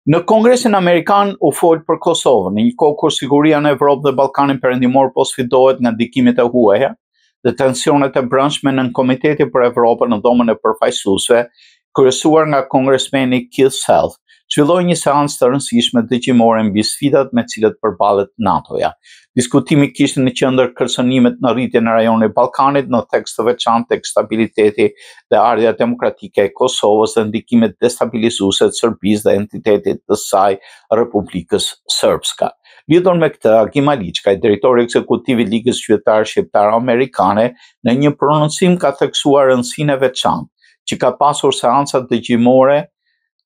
Në Kongresin Amerikan u fol për Kosovën, në një kohë kur siguria në Evropë dhe Ballkanin Perëndimor po sfidohet nga ndikimet e huaja dhe tensionet e brendshme nën Komiteti për Evropën në dhomën e përfaqësuesve, kryesuar nga kongresmeni Keith Seld, zhvilloi një seancë të rëndësishme dëgjimore mbi sfidat me cilët përballet NATO-ja. Diskutimi kishte në qendër kërcënimet në rritje në rajonin e Ballkanit, në tekst të veçantë tek stabiliteti dhe ardhja demokratike e Kosovës dhe ndikimet destabilizuese të Serbisë dhe entitetit të saj Republikës Srpska. Lidhur me këtë, Agim Aliçkaj, drejtori ekzekutiv i Ligës Qytetare Shqiptare Amerikane, në një prononcim ka theksuar rëndësinë e veçantë që ka pasur seanca dëgjimore.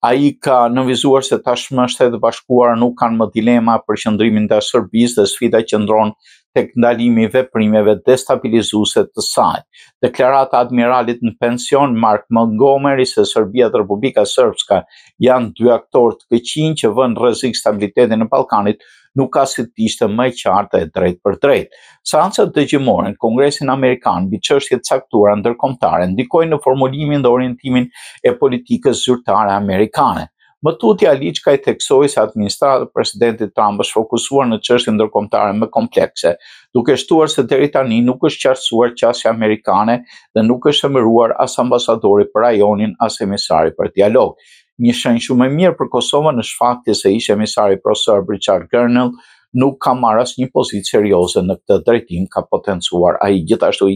Ai ka nënvizuar se tashmë Shtetet e Bashkuara nuk kanë më dilema për qëndrimin ndaj Serbisë dhe sfida qëndron tek ndalimi i veprimeve destabilizuese të saj. Deklarata e admiralit në pension Mark Montgomery se Serbia dhe Republika Srpska janë dy aktorë të këqij që vënë në rrezik stabilitetin në Ballkanit nuk ka si të ishte më e qartë e drejtë për drejtë. Seancat dëgjimore në Kongresin Amerikan mbi çështje të caktuara ndërkombëtare ndikojnë në formulimin dhe orientimin e politikës zyrtare amerikane. Më tutje Aliçkaj theksoi se administrata e presidentit Trump është fokusuar në çështje ndërkombëtare më komplekse, duke shtuar se deri tani nuk është qartësuar qasja amerikane dhe nuk është emëruar as ambasadori për rajonin as emisari për dialog. Një shenjë shumë e mirë për Kosovën është fakti se ish emisari pro-serb Richard Grenell nuk ka marrë asnjë pozitë serioze në këtë drejtim, ka potencuar ai. Gjithashtu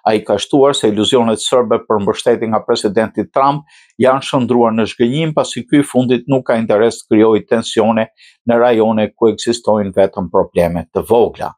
ai ka shtuar se iluzionet serbe për mbështetje nga presidenti Trump janë shndruar në zhgënjim pasi ky i fundit nuk ka interes të krijojë tensione në rajone ku ekzistojnë vetëm probleme të vogla.